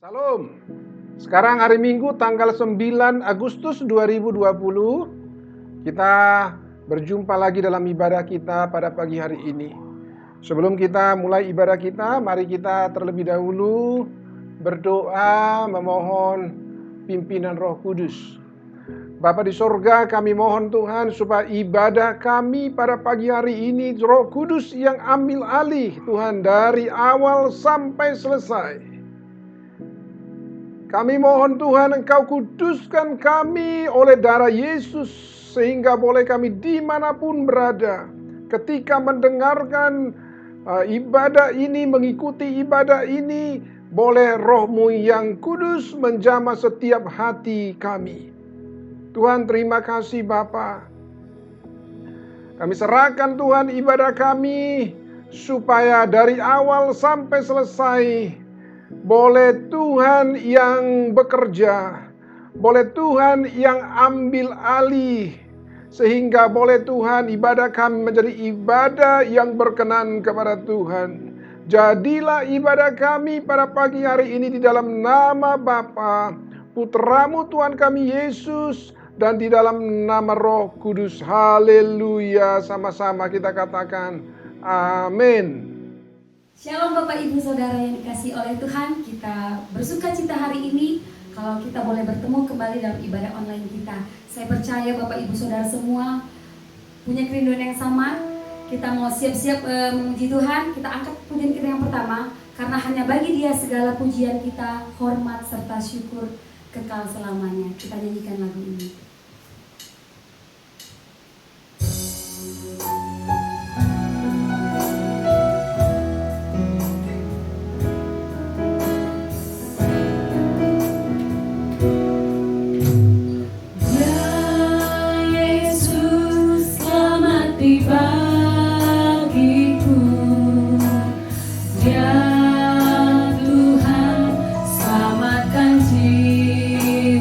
Salam. Sekarang hari Minggu tanggal 9 Agustus 2020. Kita berjumpa lagi dalam ibadah kita pada pagi hari ini. Sebelum kita mulai ibadah kita, mari kita terlebih dahulu berdoa memohon pimpinan Roh Kudus. Bapa di sorga, kami mohon Tuhan supaya ibadah kami pada pagi hari ini Roh Kudus yang ambil alih Tuhan dari awal sampai selesai. Kami mohon Tuhan Engkau kuduskan kami oleh darah Yesus sehingga boleh kami dimanapun berada ketika mendengarkan ibadah ini, mengikuti ibadah ini, boleh Roh-Mu yang kudus menjamah setiap hati kami. Tuhan, terima kasih Bapa. Kami serahkan Tuhan ibadah kami supaya dari awal sampai selesai boleh Tuhan yang bekerja, boleh Tuhan yang ambil alih, sehingga boleh Tuhan ibadah kami menjadi ibadah yang berkenan kepada Tuhan. Jadilah ibadah kami pada pagi hari ini di dalam nama Bapa, Putra-Mu Tuhan kami Yesus, dan di dalam nama Roh Kudus. Haleluya. Sama-sama kita katakan amin. Shalom Bapak Ibu Saudara yang dikasihi oleh Tuhan. Kita bersuka cita hari ini kalau kita boleh bertemu kembali dalam ibadah online kita. Saya percaya Bapak Ibu Saudara semua punya kerinduan yang sama. Kita mau siap-siap memuji Tuhan. Kita angkat pujian kita yang pertama, karena hanya bagi Dia segala pujian kita, hormat serta syukur kekal selamanya. Kita nyanyikan lagu ini.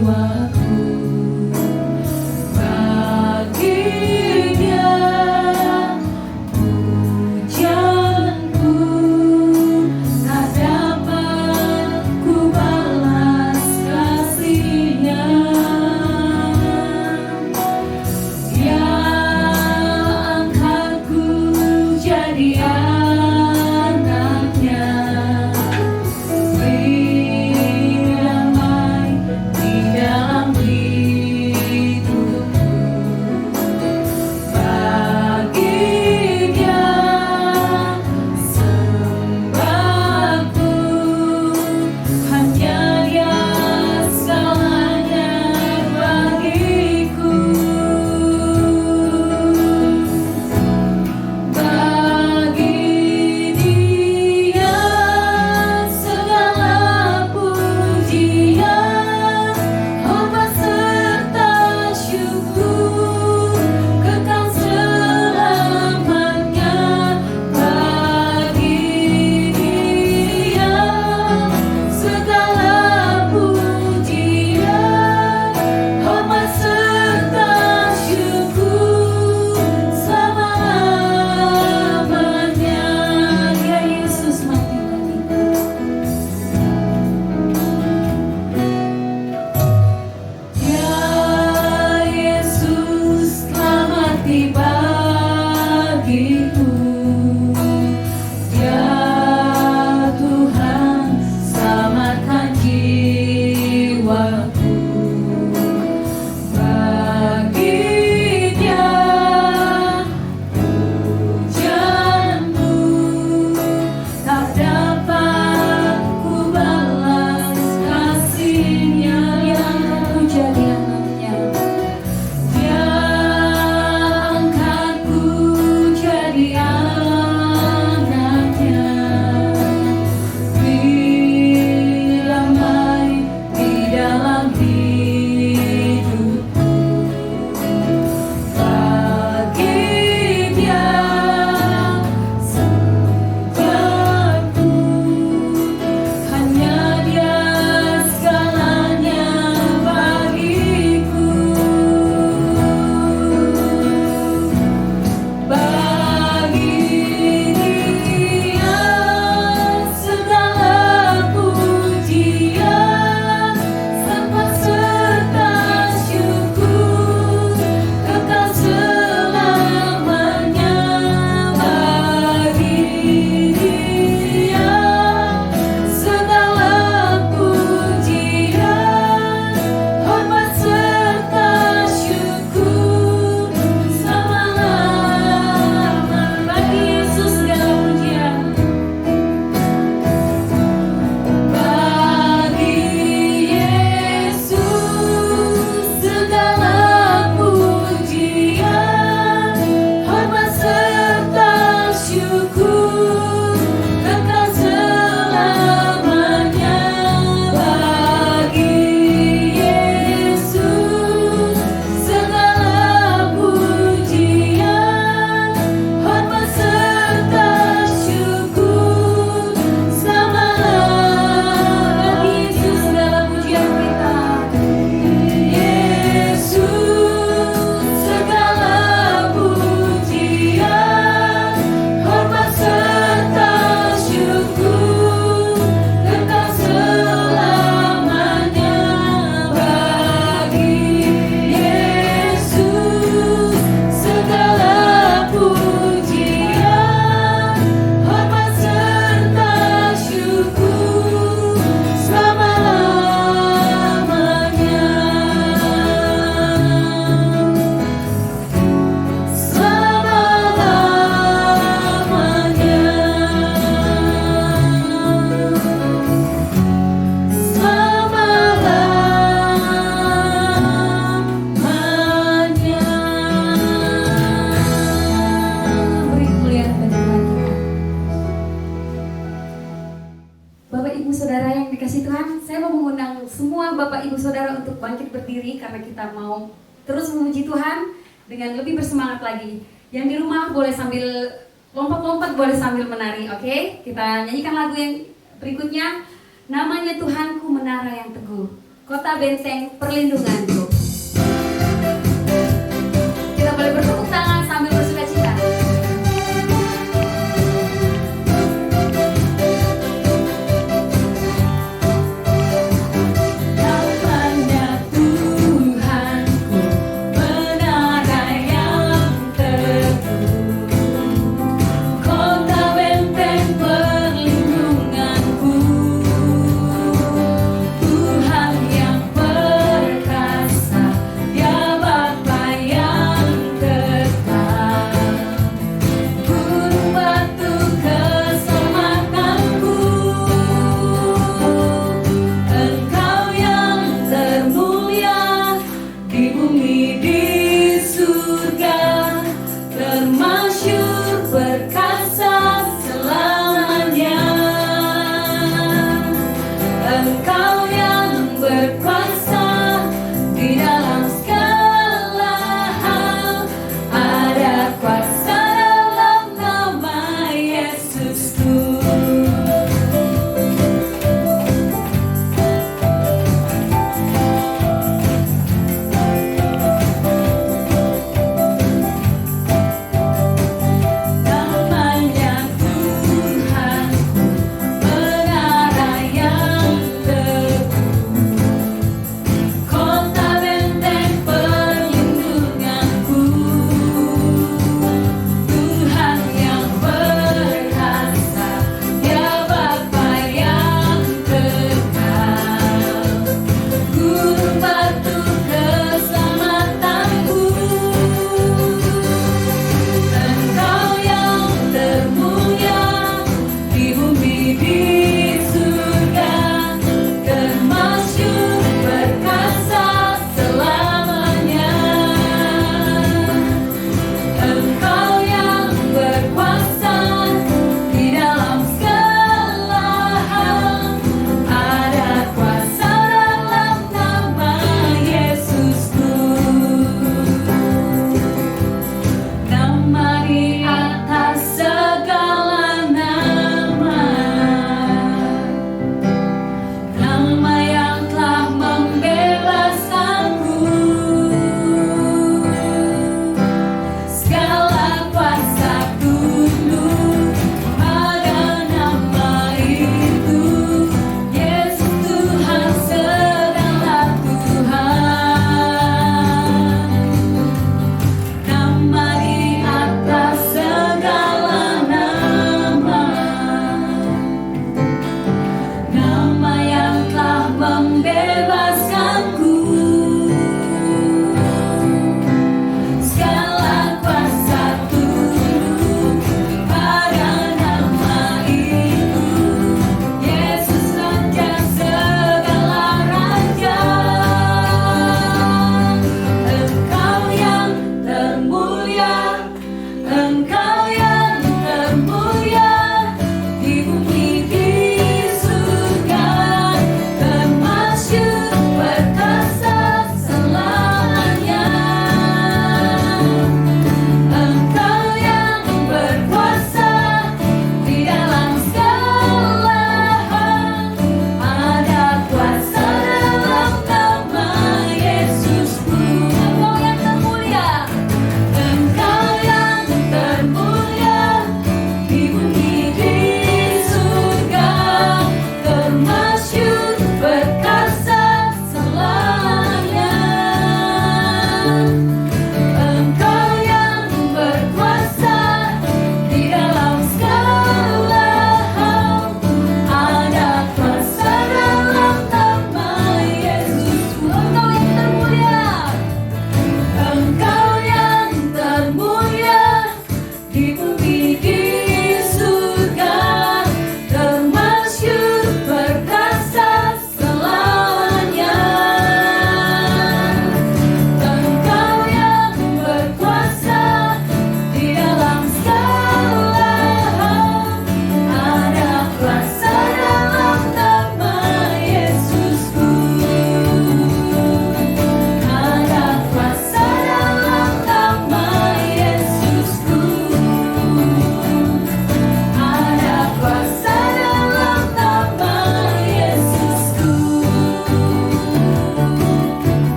Jiwaku dikasih Tuhan, saya mau mengundang semua Bapak Ibu Saudara untuk bangkit berdiri karena kita mau terus memuji Tuhan dengan lebih bersemangat lagi. Yang di rumah boleh sambil lompat-lompat, boleh sambil menari, oke? Kita nyanyikan lagu yang berikutnya, namanya Tuhanku Menara yang Teguh, Kota Benteng Perlindunganku. Kita boleh bertepuk tangan sambil bersukacita. Engkau yang termulia,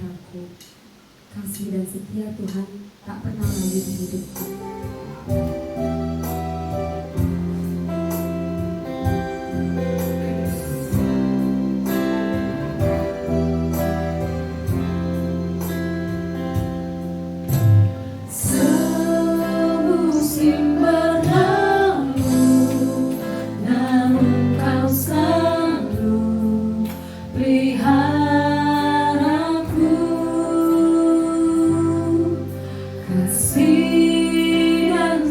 peliharaku. Kasih dan setia Tuhan tak pernah lalu di hidupku. Semusim berlalu, namun Kau selalu peliharaku. Kasih dan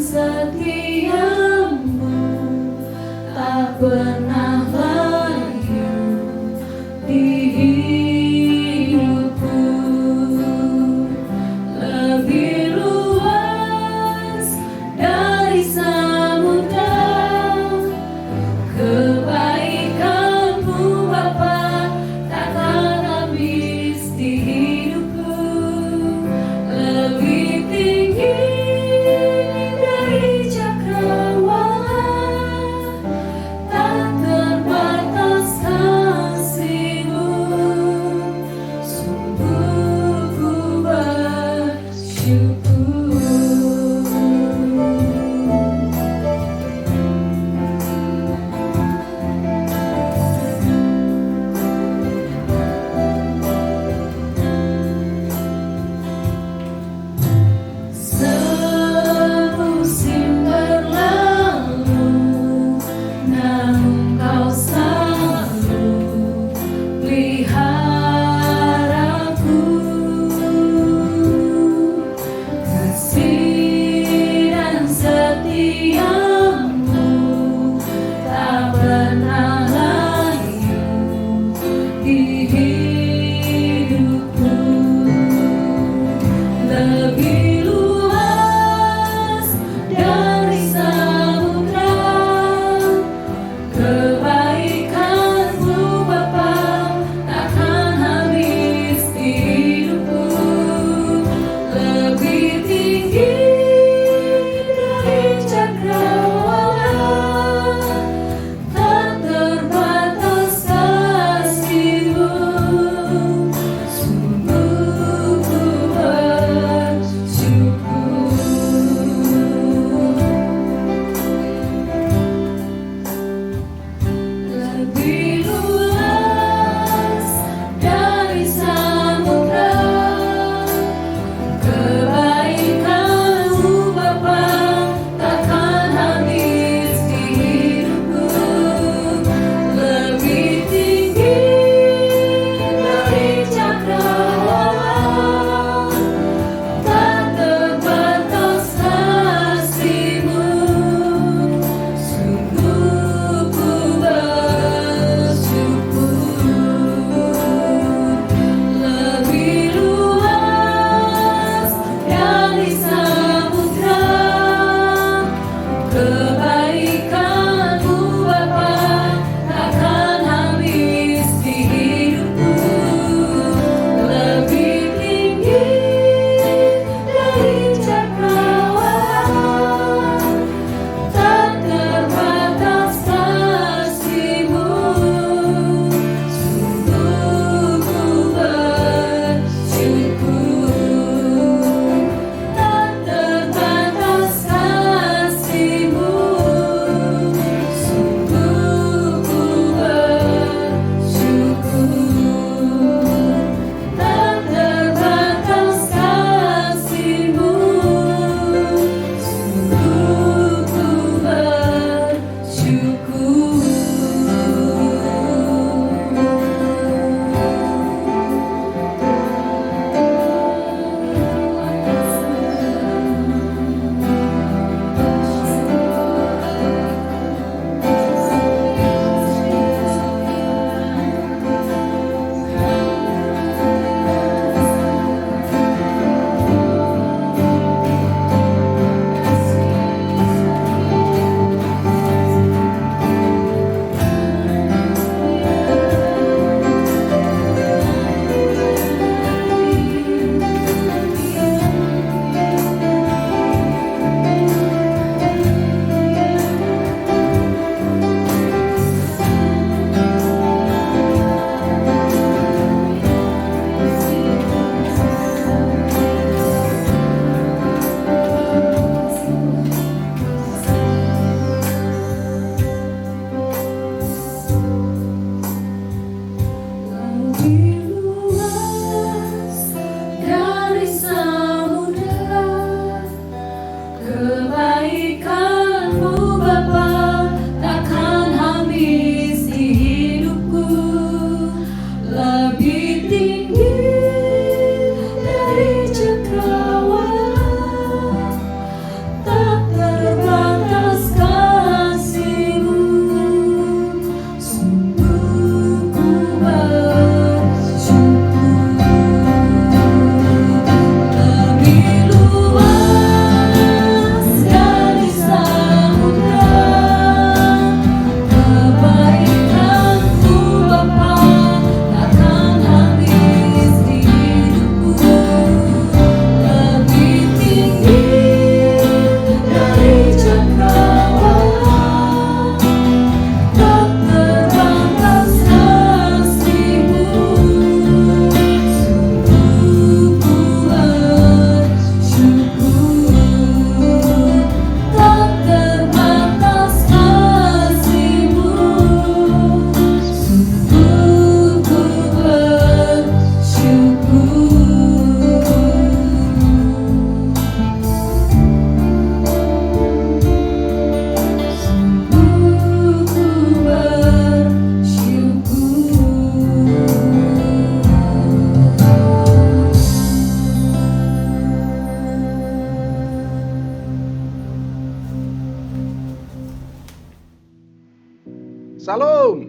Salam.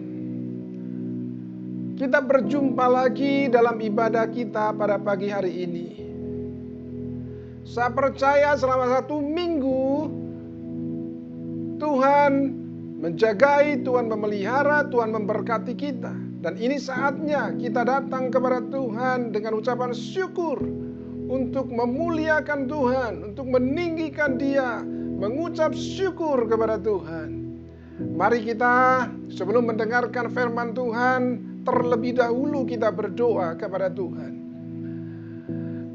Kita berjumpa lagi dalam ibadah kita pada pagi hari ini. Saya percaya selama 1 minggu Tuhan menjagai, Tuhan memelihara, Tuhan memberkati kita. Dan ini saatnya kita datang kepada Tuhan dengan ucapan syukur untuk memuliakan Tuhan, untuk meninggikan Dia, mengucap syukur kepada Tuhan. Mari kita sebelum mendengarkan firman Tuhan, terlebih dahulu kita berdoa kepada Tuhan.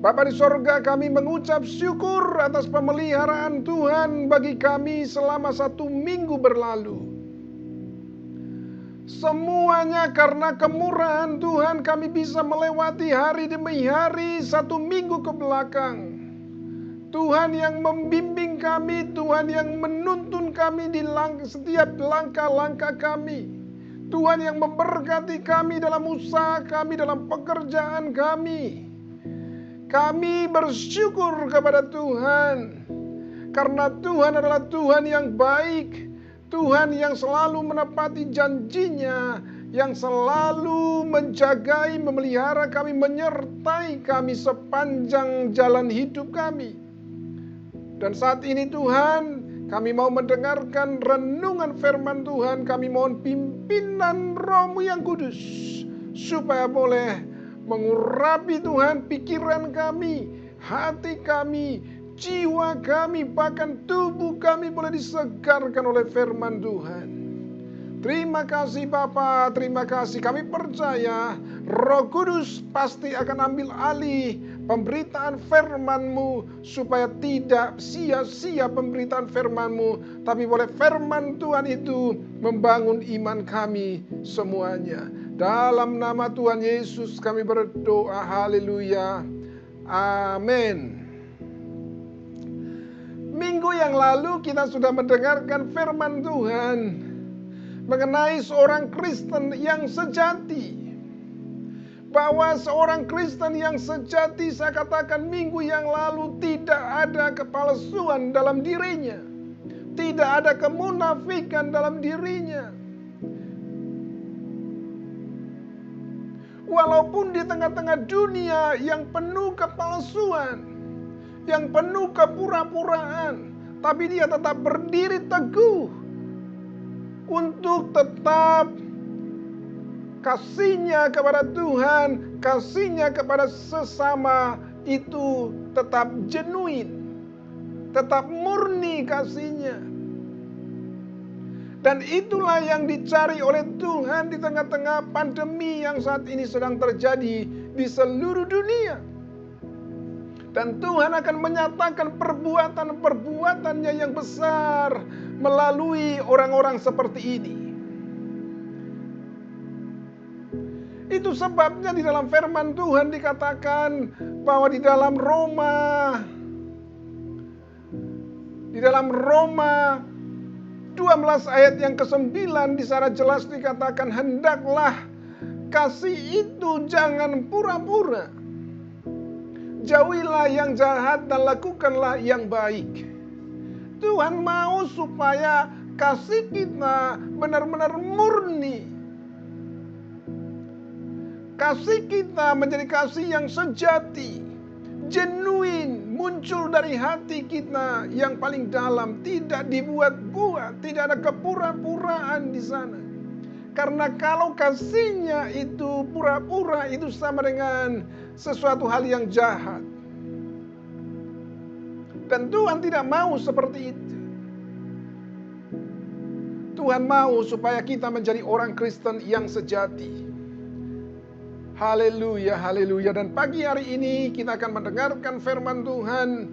Bapa di sorga, kami mengucap syukur atas pemeliharaan Tuhan bagi kami selama 1 minggu berlalu. Semuanya karena kemurahan Tuhan kami bisa melewati hari demi hari 1 minggu ke belakang. Tuhan yang membimbing kami, Tuhan yang menuntun kami di setiap langkah-langkah kami. Tuhan yang memberkati kami dalam usaha kami, dalam pekerjaan kami. Kami bersyukur kepada Tuhan. Karena Tuhan adalah Tuhan yang baik. Tuhan yang selalu menepati janjinya. Yang selalu menjagai, memelihara kami, menyertai kami sepanjang jalan hidup kami. Dan saat ini Tuhan, kami mau mendengarkan renungan firman Tuhan. Kami mohon pimpinan Roh-Mu yang kudus, supaya boleh mengurapi Tuhan pikiran kami, hati kami, jiwa kami, bahkan tubuh kami boleh disegarkan oleh firman Tuhan. Terima kasih Bapa, terima kasih. Kami percaya Roh Kudus pasti akan ambil alih pemberitaan firman-Mu, supaya tidak sia-sia pemberitaan firman-Mu, tapi boleh firman Tuhan itu membangun iman kami semuanya. Dalam nama Tuhan Yesus kami berdoa, haleluya, amin. Minggu yang lalu kita sudah mendengarkan firman Tuhan mengenai seorang Kristen yang sejati. Bahwa seorang Kristen yang sejati, saya katakan minggu yang lalu, tidak ada kepalsuan dalam dirinya. Tidak ada kemunafikan dalam dirinya. Walaupun di tengah-tengah dunia yang penuh kepalsuan, yang penuh kepura-puraan, tapi dia tetap berdiri teguh untuk tetap kasihnya kepada Tuhan, kasihnya kepada sesama itu tetap genuine, tetap murni kasihnya. Dan itulah yang dicari oleh Tuhan di tengah-tengah pandemi yang saat ini sedang terjadi di seluruh dunia. Dan Tuhan akan menyatakan perbuatan-perbuatannya yang besar melalui orang-orang seperti ini. Itu sebabnya di dalam firman Tuhan dikatakan bahwa di dalam Roma 12 ayat yang ke-9 di sana jelas dikatakan, hendaklah kasih itu jangan pura-pura. Jauhilah yang jahat dan lakukanlah yang baik. Tuhan mau supaya kasih kita benar-benar murni. Kasih kita menjadi kasih yang sejati, genuine, muncul dari hati kita yang paling dalam, tidak dibuat-buat, tidak ada kepura-puraan di sana. Karena kalau kasihnya itu pura-pura, itu sama dengan sesuatu hal yang jahat. Dan Tuhan tidak mau seperti itu. Tuhan mau supaya kita menjadi orang Kristen yang sejati. Haleluya, haleluya. Dan pagi hari ini kita akan mendengarkan firman Tuhan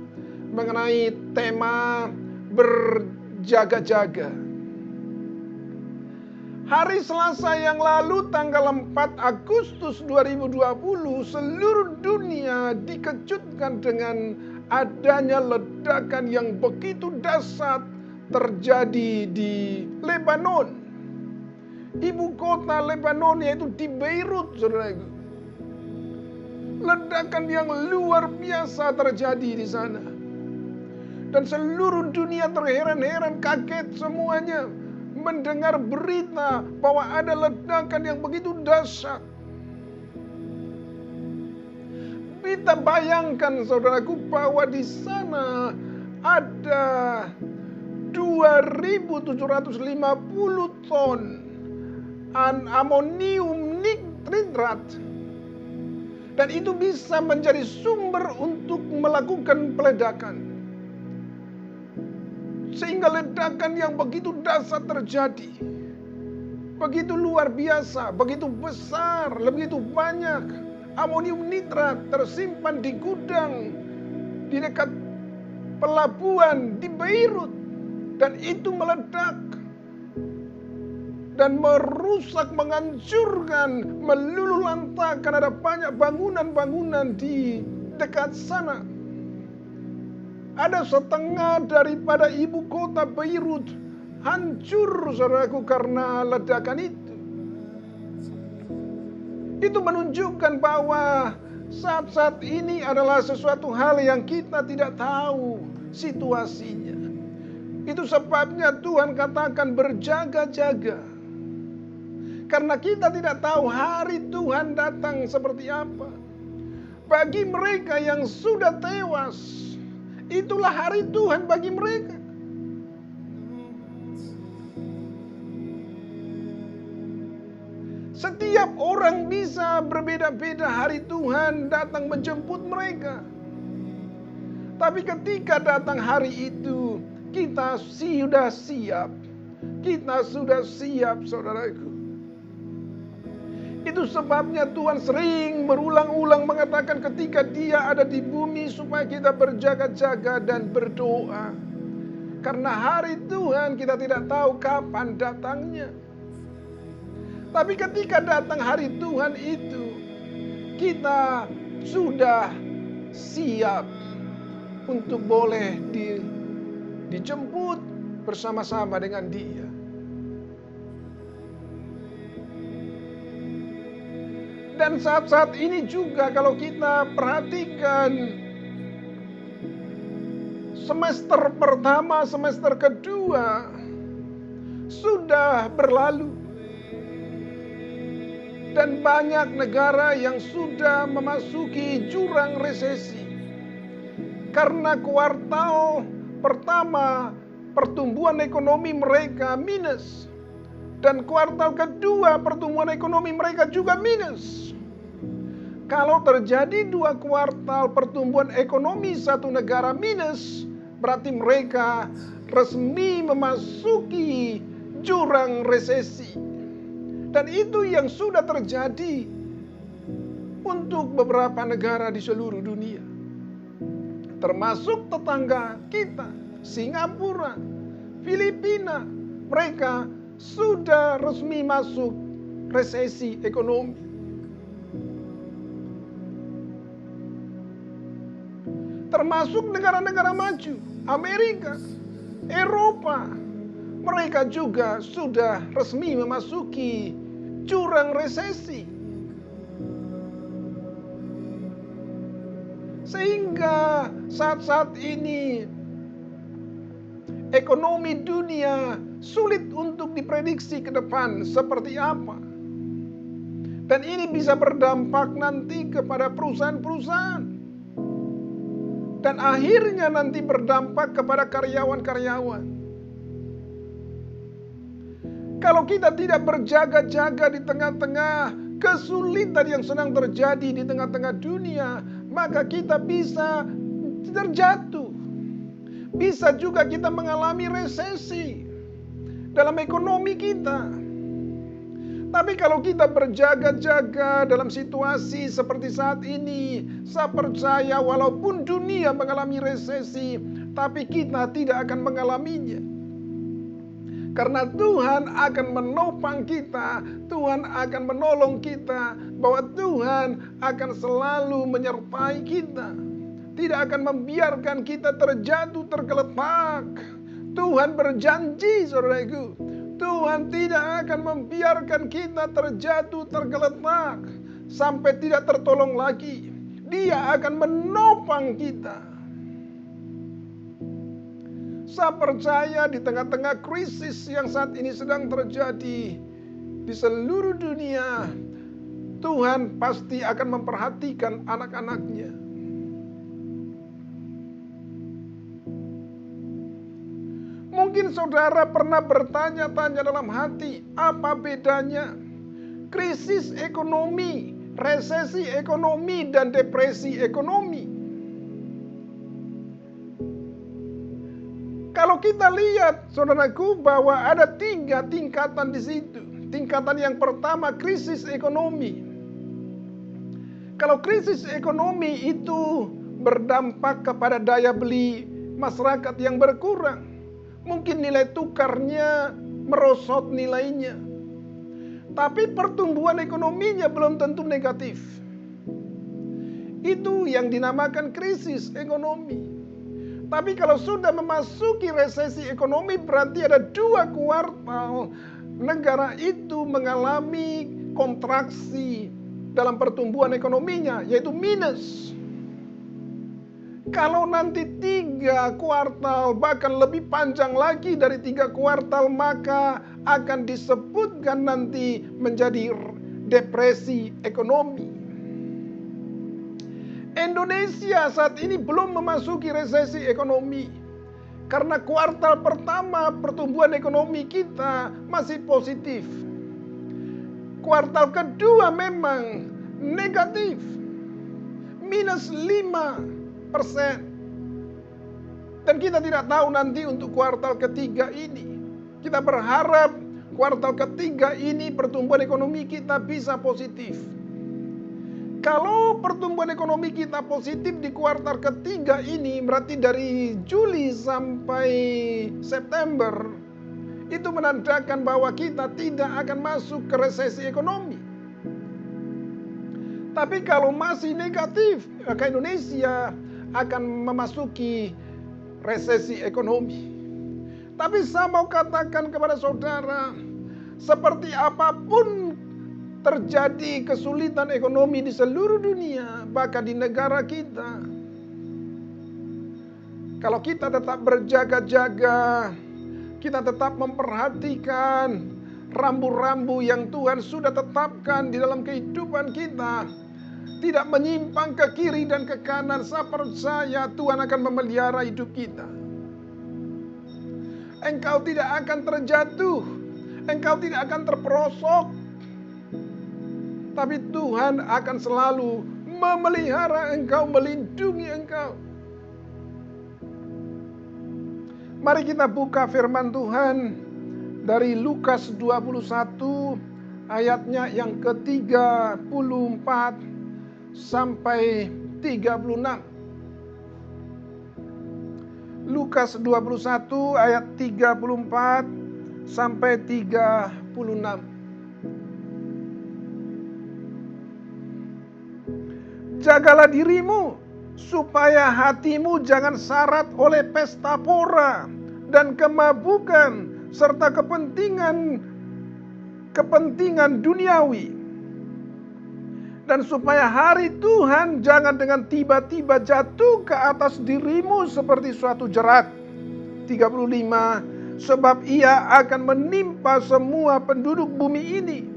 mengenai tema berjaga-jaga. Hari Selasa yang lalu tanggal 4 Agustus 2020 seluruh dunia dikejutkan dengan adanya ledakan yang begitu dahsyat terjadi di Lebanon. Ibu kota Lebanon yaitu di Beirut, saudaraku. Ledakan yang luar biasa terjadi di sana. Dan seluruh dunia terheran-heran, kaget semuanya. mendengar berita bahwa ada ledakan yang begitu dahsyat. Kita bayangkan saudaraku bahwa di sana ada 2.750 ton amonium nitrat. Dan itu bisa menjadi sumber untuk melakukan peledakan. Sehingga ledakan yang begitu dahsyat terjadi. Begitu luar biasa, begitu besar, begitu banyak. Amonium nitrat tersimpan di gudang di dekat pelabuhan di Beirut. Dan itu meledak. Dan merusak, menghancurkan, meluluhlantakkan. Ada banyak bangunan-bangunan di dekat sana. Ada setengah daripada ibu kota Beirut hancur, saudaraku, karena ledakan itu. Itu menunjukkan bahwa saat-saat ini adalah sesuatu hal yang kita tidak tahu situasinya. Itu sebabnya Tuhan katakan berjaga-jaga. Karena kita tidak tahu hari Tuhan datang seperti apa. Bagi mereka yang sudah tewas, itulah hari Tuhan bagi mereka. Setiap orang bisa berbeda-beda hari Tuhan datang menjemput mereka. Tapi ketika datang hari itu, kita sudah siap. Kita sudah siap, saudaraku. Itu sebabnya Tuhan sering berulang-ulang mengatakan ketika Dia ada di bumi supaya kita berjaga-jaga dan berdoa. Karena hari Tuhan kita tidak tahu kapan datangnya. Tapi ketika datang hari Tuhan itu, kita sudah siap untuk boleh dijemput bersama-sama dengan Dia. Dan saat-saat ini juga kalau kita perhatikan semester pertama, semester kedua sudah berlalu. Dan banyak negara yang sudah memasuki jurang resesi. Karena kuartal pertama pertumbuhan ekonomi mereka minus. Dan kuartal kedua pertumbuhan ekonomi mereka juga minus. Kalau terjadi 2 kuartal pertumbuhan ekonomi satu negara minus, berarti mereka resmi memasuki jurang resesi. Dan itu yang sudah terjadi untuk beberapa negara di seluruh dunia. Termasuk tetangga kita, Singapura, Filipina, mereka sudah resmi masuk resesi ekonomi. Termasuk negara-negara maju, Amerika, Eropa, mereka juga sudah resmi memasuki jurang resesi. Sehingga saat-saat ini ekonomi dunia sulit untuk diprediksi ke depan seperti apa. Dan ini bisa berdampak nanti kepada perusahaan-perusahaan. Dan akhirnya nanti berdampak kepada karyawan-karyawan. Kalau kita tidak berjaga-jaga di tengah-tengah kesulitan yang sedang terjadi di tengah-tengah dunia, maka kita bisa terjatuh. Bisa juga kita mengalami resesi dalam ekonomi kita. Tapi kalau kita berjaga-jaga dalam situasi seperti saat ini, saya percaya walaupun dunia mengalami resesi, tapi kita tidak akan mengalaminya. Karena Tuhan akan menopang kita, Tuhan akan menolong kita, bahwa Tuhan akan selalu menyertai kita. Tidak akan membiarkan kita terjatuh, tergeletak. Tuhan berjanji, saudaraku, Tuhan tidak akan membiarkan kita terjatuh, tergeletak, sampai tidak tertolong lagi. Dia akan menopang kita. Saya percaya di tengah-tengah krisis yang saat ini sedang terjadi di seluruh dunia, Tuhan pasti akan memperhatikan anak-anaknya. Mungkin saudara pernah bertanya-tanya dalam hati, apa bedanya krisis ekonomi, resesi ekonomi, dan depresi ekonomi? Kalau kita lihat, saudaraku, bahwa ada 3 tingkatan di situ. Tingkatan yang pertama, krisis ekonomi. Kalau krisis ekonomi itu berdampak kepada daya beli masyarakat yang berkurang. Mungkin nilai tukarnya merosot nilainya. Tapi pertumbuhan ekonominya belum tentu negatif. Itu yang dinamakan krisis ekonomi. Tapi kalau sudah memasuki resesi ekonomi, berarti ada 2 kuartal negara itu mengalami kontraksi dalam pertumbuhan ekonominya, yaitu minus. Kalau nanti 3 kuartal, bahkan lebih panjang lagi dari 3 kuartal, maka akan disebutkan nanti menjadi depresi ekonomi. Indonesia saat ini belum memasuki resesi ekonomi. Karena kuartal pertama pertumbuhan ekonomi kita masih positif. Kuartal kedua memang negatif. Minus 5%. Dan kita tidak tahu nanti untuk kuartal ketiga ini. Kita berharap kuartal ketiga ini pertumbuhan ekonomi kita bisa positif. Kalau pertumbuhan ekonomi kita positif di kuartal ketiga ini, berarti dari Juli sampai September, itu menandakan bahwa kita tidak akan masuk ke resesi ekonomi. Tapi kalau masih negatif, maka Indonesia akan memasuki resesi ekonomi. Tapi saya mau katakan kepada saudara, seperti apapun terjadi kesulitan ekonomi di seluruh dunia, bahkan di negara kita, kalau kita tetap berjaga-jaga, kita tetap memperhatikan rambu-rambu yang Tuhan sudah tetapkan di dalam kehidupan kita, tidak menyimpang ke kiri dan ke kanan, saya percaya Tuhan akan memelihara hidup kita. Engkau tidak akan terjatuh, engkau tidak akan terperosok, tapi Tuhan akan selalu memelihara engkau, melindungi engkau. Mari kita buka firman Tuhan dari Lukas 21 ayatnya yang ke-34 sampai 36. Lukas 21 ayat 34 sampai 36. Jagalah dirimu, supaya hatimu jangan syarat oleh pesta pora dan kemabukan, serta kepentingan duniawi. Dan supaya hari Tuhan jangan dengan tiba-tiba jatuh ke atas dirimu seperti suatu jerat. 35, sebab ia akan menimpa semua penduduk bumi ini.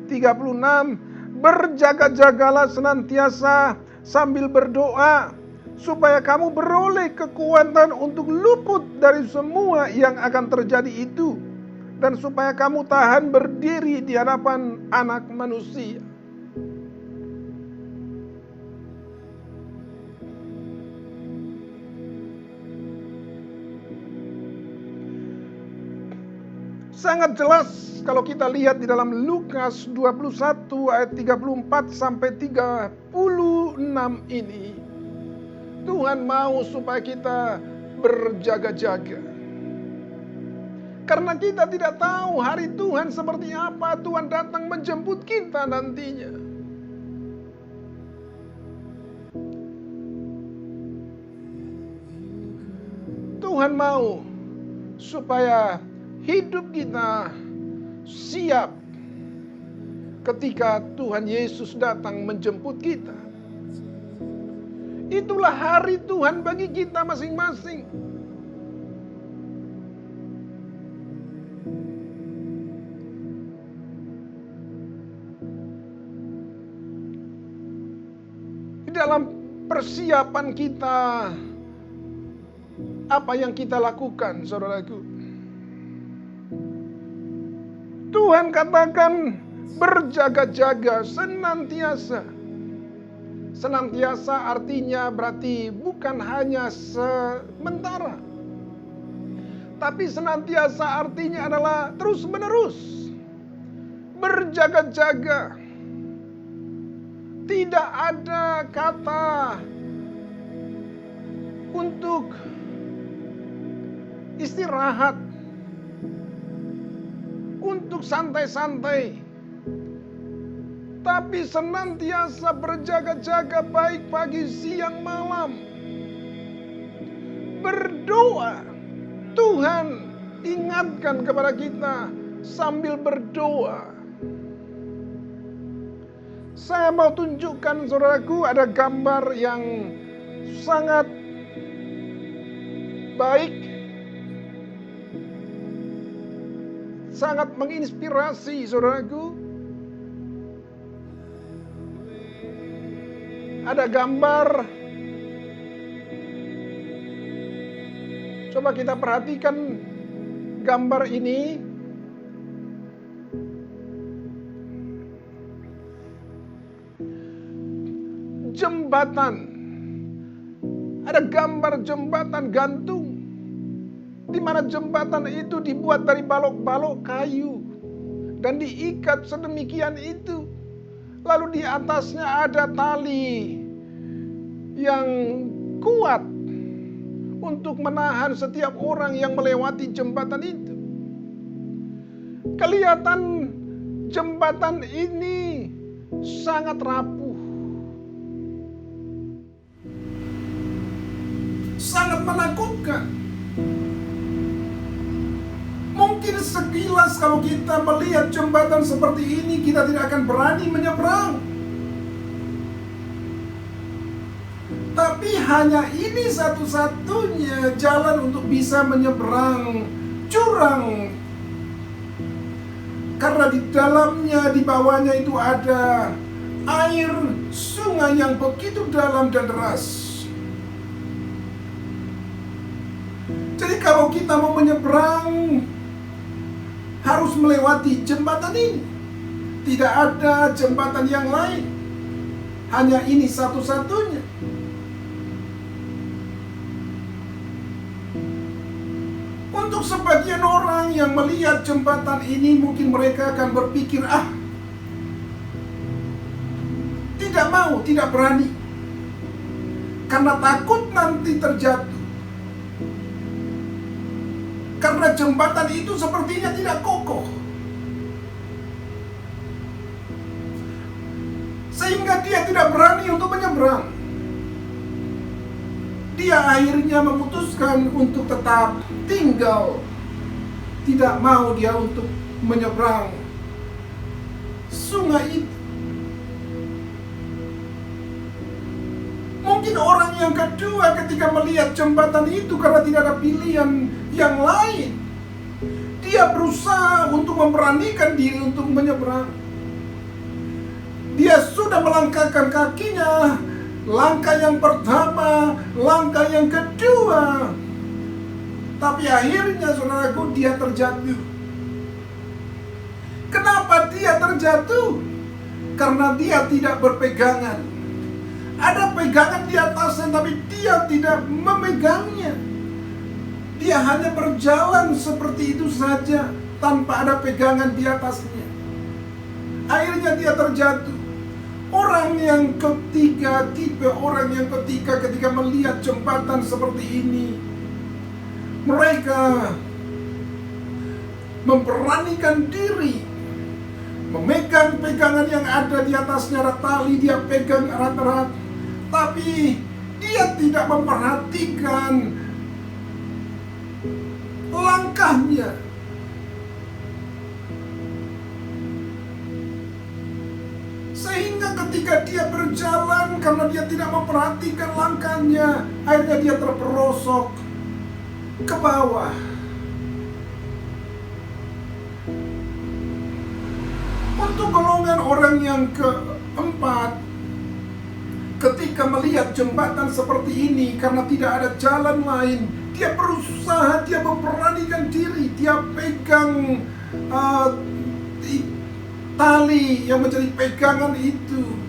36, berjaga-jagalah senantiasa sambil berdoa, supaya kamu beroleh kekuatan untuk luput dari semua yang akan terjadi itu, dan supaya kamu tahan berdiri di hadapan Anak Manusia. Sangat jelas kalau kita lihat di dalam Lukas 21 ayat 34 sampai 36 ini. Tuhan mau supaya kita berjaga-jaga. Karena kita tidak tahu hari Tuhan seperti apa, Tuhan datang menjemput kita nantinya. Tuhan mau supaya hidup kita siap ketika Tuhan Yesus datang menjemput kita. Itulah hari Tuhan bagi kita masing-masing. persiapan kita, apa yang kita lakukan, saudaraku. Tuhan katakan berjaga-jaga senantiasa. Senantiasa artinya berarti bukan hanya sementara. Tapi senantiasa artinya adalah terus-menerus. Berjaga-jaga. Tidak ada kata untuk istirahat, untuk santai-santai, tapi senantiasa berjaga-jaga baik pagi, siang, malam. Berdoa. Tuhan ingatkan kepada kita sambil berdoa. Saya mau tunjukkan, saudaraku, ada gambar yang sangat baik, sangat menginspirasi, saudaraku. Ada gambar, coba kita perhatikan gambar ini. Jembatan. Ada gambar jembatan gantung, di mana jembatan itu dibuat dari balok-balok kayu dan diikat sedemikian itu. Lalu di atasnya ada tali yang kuat untuk menahan setiap orang yang melewati jembatan itu. Kelihatan jembatan ini sangat rapuh, sangat menakutkan. Mungkin sekilas kalau kita melihat jembatan seperti ini, kita tidak akan berani menyeberang. Tapi hanya ini satu-satunya jalan untuk bisa menyeberang jurang. Karena di dalamnya, di bawahnya itu ada air sungai yang begitu dalam dan deras. Jadi kalau kita mau menyeberang, harus melewati jembatan ini. Tidak ada jembatan yang lain. Hanya ini satu-satunya. Untuk sebagian orang yang melihat jembatan ini, mungkin mereka akan berpikir, tidak mau, tidak berani. Karena takut nanti terjatuh. Karena jembatan itu sepertinya tidak kokoh. Sehingga dia tidak berani untuk menyeberang. Dia akhirnya memutuskan untuk tetap tinggal. Tidak mau dia untuk menyeberang sungai itu. Mungkin orang yang kedua ketika melihat jembatan itu, karena tidak ada pilihan yang lain, dia berusaha untuk memberanikan diri untuk menyeberang. Dia sudah melangkahkan kakinya, langkah yang pertama, langkah yang kedua, tapi akhirnya, saudaraku, dia terjatuh. Kenapa dia terjatuh? Karena dia tidak berpegangan. Ada pegangan di atasnya, tapi dia tidak memegangnya. Dia hanya berjalan seperti itu saja, tanpa ada pegangan di atasnya. Akhirnya dia terjatuh. Orang yang ketiga, tipe orang yang ketiga ketika melihat jembatan seperti ini, mereka memberanikan diri, memegang pegangan yang ada di atasnya, ada tali, dia pegang erat-erat. Tapi dia tidak memperhatikan langkahnya. Sehingga ketika dia berjalan, karena dia tidak memperhatikan langkahnya, akhirnya dia terperosok ke bawah. Untuk golongan orang yang keempat, ketika melihat jembatan seperti ini, karena tidak ada jalan lain, dia berusaha, dia memberanikan diri, dia pegang tali yang menjadi pegangan itu.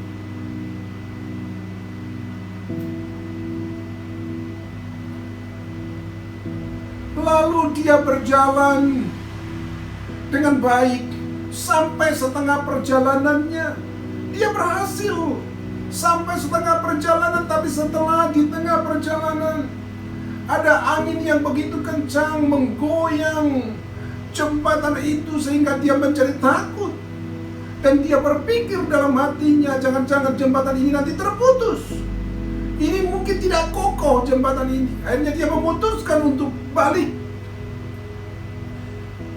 Lalu dia berjalan dengan baik sampai setengah perjalanannya. Dia berhasil sampai setengah perjalanan, tapi setelah di tengah perjalanan ada angin yang begitu kencang menggoyang jembatan itu sehingga dia menjadi takut. Dan dia berpikir dalam hatinya, jangan-jangan jembatan ini nanti terputus. Ini mungkin tidak kokoh jembatan ini. Akhirnya dia memutuskan untuk balik.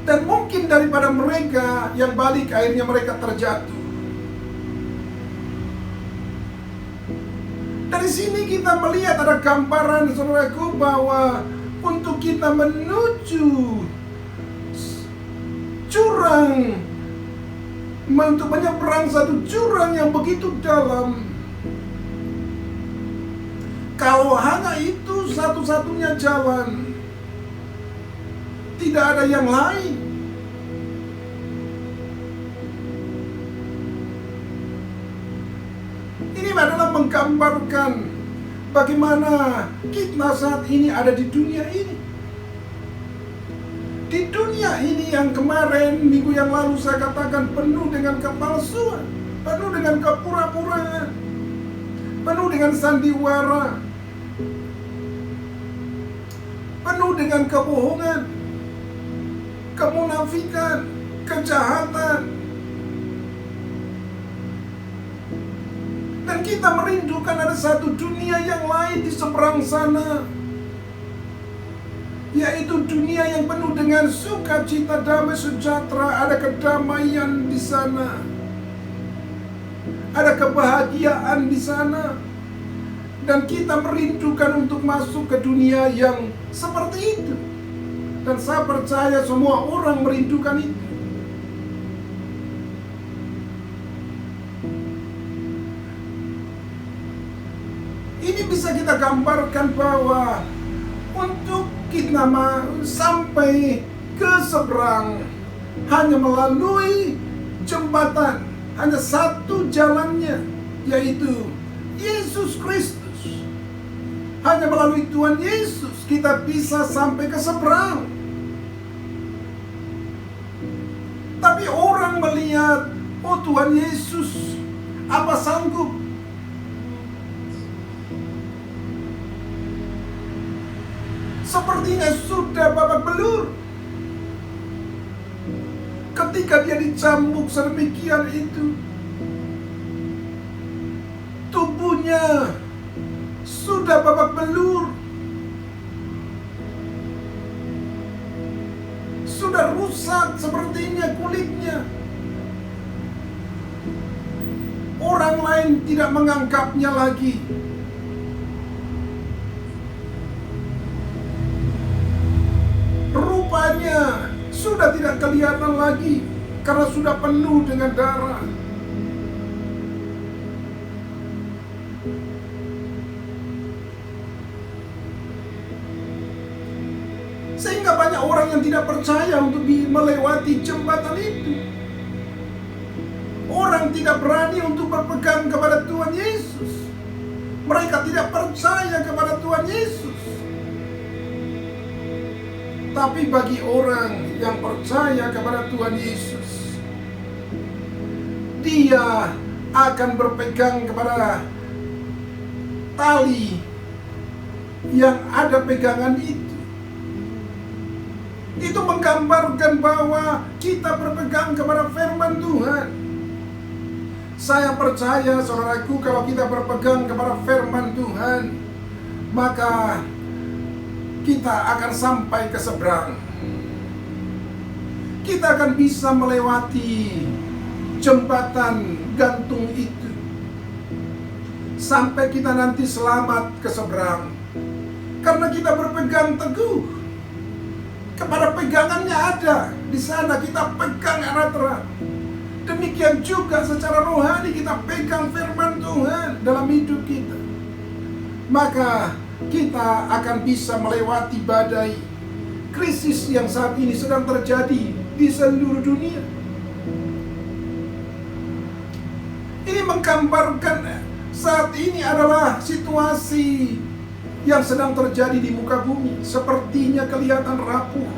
Dan mungkin daripada mereka yang balik, akhirnya mereka terjatuh. Dari sini kita melihat ada gambaran, saudaraku, bahwa untuk kita menuju jurang, untuk menyeberang satu jurang yang begitu dalam, kalau hanya itu satu-satunya jalan, tidak ada yang lain. Ini adalah menggambarkan bagaimana kita saat ini ada di dunia ini. Di dunia ini yang kemarin, minggu yang lalu saya katakan penuh dengan kepalsuan, penuh dengan kepura-puraan, penuh dengan sandiwara, penuh dengan kebohongan, kemunafikan, kejahatan. Dan kita merindukan ada satu dunia yang lain di seberang sana, yaitu dunia yang penuh dengan sukacita, damai sejahtera, ada kedamaian di sana, ada kebahagiaan di sana. Dan kita merindukan untuk masuk ke dunia yang seperti itu. Dan saya percaya semua orang merindukan itu. Ini bisa kita gambarkan bahwa untuk kita sampai ke seberang hanya melalui jembatan, hanya satu jalannya, yaitu Yesus Kristus. Hanya melalui Tuhan Yesus kita bisa sampai ke seberang. Tapi orang melihat, oh Tuhan Yesus, apa sanggup? Sepertinya sudah babak belur. Ketika dia dicambuk sedemikian itu, tubuhnya sudah babak belur, sudah rusak sepertinya kulitnya. Orang lain tidak menganggapnya lagi. Rupanya sudah tidak kelihatan lagi karena sudah penuh dengan darah. Sehingga banyak orang yang tidak percaya untuk melewati jembatan itu. Orang tidak berani untuk berpegang kepada Tuhan Yesus. Mereka tidak percaya kepada Tuhan Yesus. Tapi bagi orang yang percaya kepada Tuhan Yesus, dia akan berpegang kepada tali yang ada pegangan itu. Itu menggambarkan bahwa kita berpegang kepada firman Tuhan. Saya percaya, saudaraku, kalau kita berpegang kepada firman Tuhan, maka kita akan sampai ke seberang. Kita akan bisa melewati jembatan gantung itu sampai kita nanti selamat ke seberang. Karena kita berpegang teguh kepada pegangannya ada. Di sana kita pegang erat-erat. Demikian juga secara rohani kita pegang firman Tuhan dalam hidup kita. Maka kita akan bisa melewati badai krisis yang saat ini sedang terjadi di seluruh dunia. Ini menggambarkan saat ini adalah situasi yang sedang terjadi di muka bumi. Sepertinya kelihatan rapuh.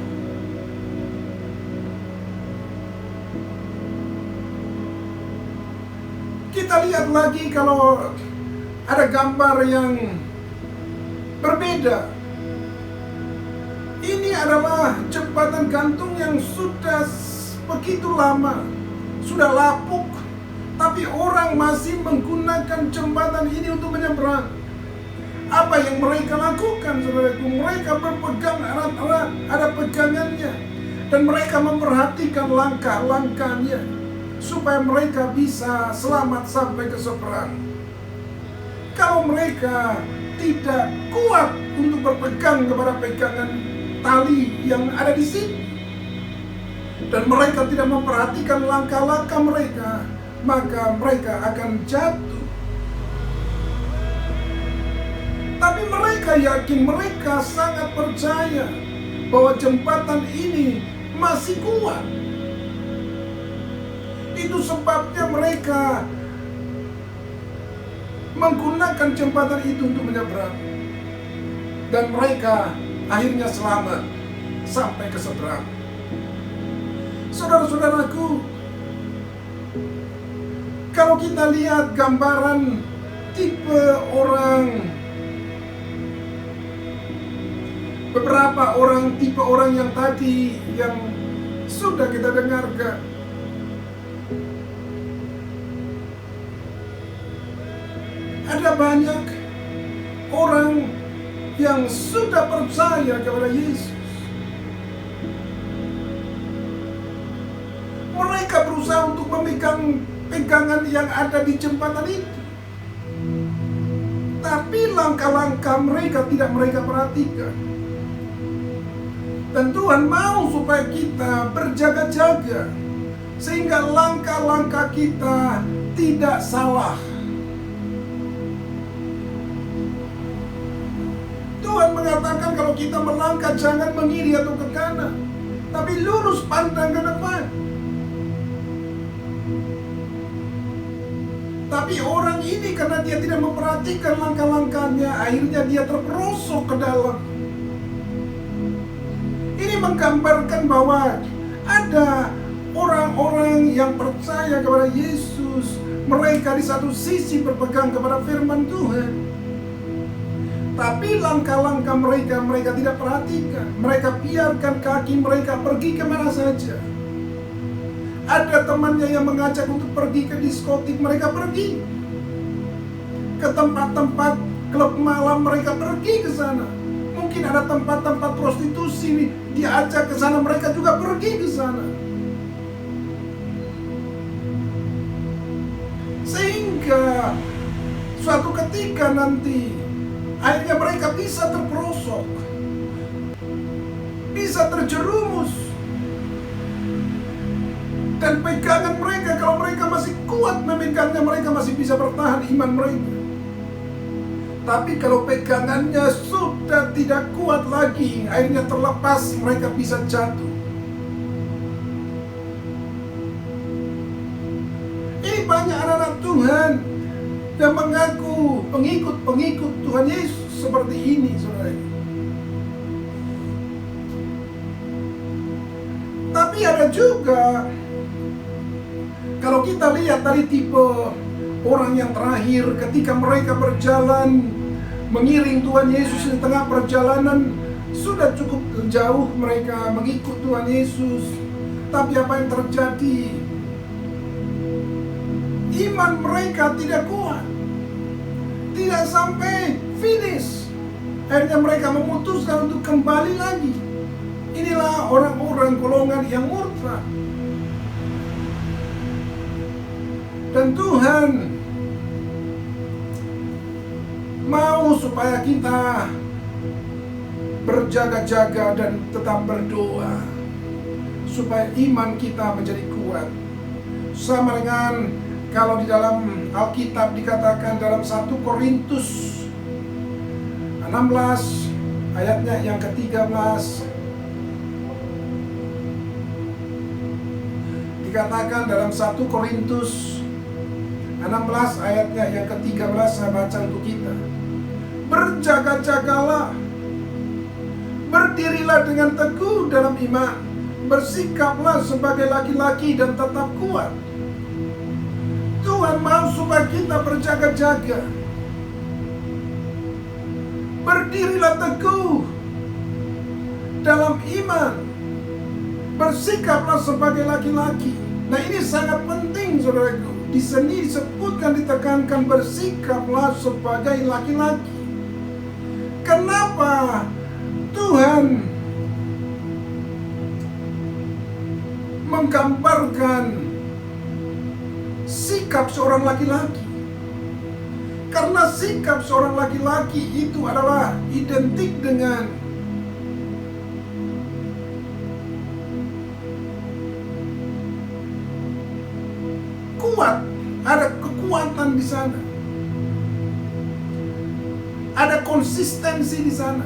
Kita lihat lagi kalau ada gambar yang berbeda. Ini adalah jembatan gantung yang sudah begitu lama, sudah lapuk, tapi orang masih menggunakan jembatan ini untuk menyeberang. Apa yang mereka lakukan, saudaraku? Mereka berpegang erat-erat, ada pegangannya, dan mereka memperhatikan langkah-langkahnya supaya mereka bisa selamat sampai ke seberang. Kalau mereka tidak kuat untuk berpegang kepada pegangan tali yang ada di sini, dan mereka tidak memperhatikan langkah-langkah mereka, maka mereka akan jatuh. Tapi mereka yakin, mereka sangat percaya bahwa jembatan ini masih kuat. Itu sebabnya mereka menggunakan jembatan itu untuk menyeberang. Dan mereka akhirnya selamat sampai ke seberang. Saudara-saudaraku, kalau kita lihat gambaran tipe orang, beberapa orang, tipe orang yang tadi yang sudah kita dengarkan, ada banyak orang yang sudah percaya kepada Yesus. Mereka berusaha untuk memegang pegangan yang ada di jembatan itu. Tapi langkah-langkah mereka tidak mereka perhatikan. Dan Tuhan mau supaya kita berjaga-jaga, sehingga langkah-langkah kita tidak salah. Tuhan mengatakan kalau kita melangkah jangan mengiri atau ke kanan, tapi lurus pandang ke depan. Tapi orang ini karena dia tidak memperhatikan langkah-langkahnya, akhirnya dia terperosok ke dalam. Ini menggambarkan bahwa ada orang-orang yang percaya kepada Yesus. Mereka di satu sisi berpegang kepada firman Tuhan, tapi langkah-langkah mereka tidak perhatikan. Mereka biarkan kaki mereka pergi kemana saja. Ada temannya yang mengajak untuk pergi ke diskotik, mereka pergi. Ke tempat-tempat klub malam, mereka pergi ke sana. Mungkin ada tempat-tempat prostitusi, diajak ke sana, mereka juga pergi ke sana. Sehingga suatu ketika nanti akhirnya mereka bisa terperosok, bisa terjerumus. Dan pegangan mereka, kalau mereka masih kuat memegangnya, mereka masih bisa bertahan iman mereka. Tapi kalau pegangannya sudah tidak kuat lagi, akhirnya terlepas, mereka bisa jatuh. Ini banyak anak-anak Tuhan yang mengaku pengikut-pengikut Tuhan Yesus seperti ini, saudara. Tapi ada juga, kalau kita lihat dari tipe orang yang terakhir, ketika mereka berjalan mengiring Tuhan Yesus di tengah perjalanan, sudah cukup jauh mereka mengikut Tuhan Yesus. Tapi apa yang terjadi? Iman mereka tidak kuat, tidak sampai finish. Akhirnya mereka memutuskan untuk kembali lagi. Inilah orang-orang golongan yang murtad. Dan Tuhan mau supaya kita berjaga-jaga dan tetap berdoa, supaya iman kita menjadi kuat, Sama dengan kalau di dalam Alkitab dikatakan dalam 1 Korintus 16 ayatnya yang ke-13. Dikatakan dalam 1 Korintus 16 ayatnya yang ke-13, saya baca untuk kita. Berjaga-jagalah, berdirilah dengan teguh dalam iman, bersikaplah sebagai laki-laki dan tetap kuat. Tuhan mau supaya kita berjaga-jaga. Berdirilah teguh dalam iman, bersikaplah sebagai laki-laki. Nah, ini sangat penting, saudaraku. Di sini disebutkan, ditekankan, bersikaplah sebagai laki-laki. Kenapa Tuhan menggambarkan sikap seorang laki-laki? Karena sikap seorang laki-laki itu adalah identik dengan kuat, ada kekuatan di sana, ada konsistensi di sana,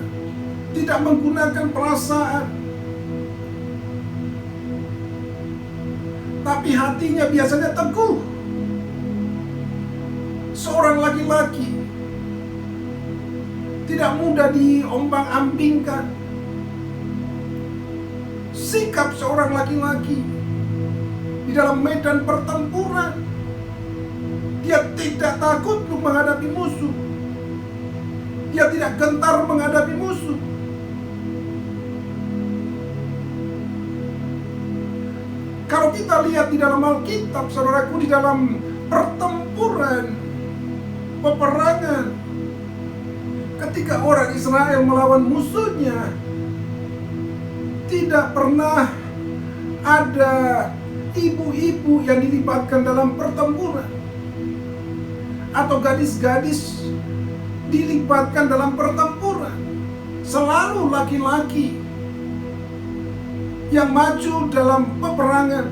tidak menggunakan perasaan, tapi hatinya biasanya teguh. Seorang laki-laki tidak mudah diombang-ambingkan. Sikap seorang laki-laki di dalam medan pertempuran, dia tidak takut untuk menghadapi musuh. Dia tidak gentar menghadapi musuh. Kalau kita lihat di dalam Alkitab, saudaraku, di dalam pertempuran, peperangan, ketika orang Israel melawan musuhnya, tidak pernah ada ibu-ibu yang dilibatkan dalam pertempuran, atau gadis-gadis dilibatkan dalam pertempuran. Selalu laki-laki yang maju dalam peperangan.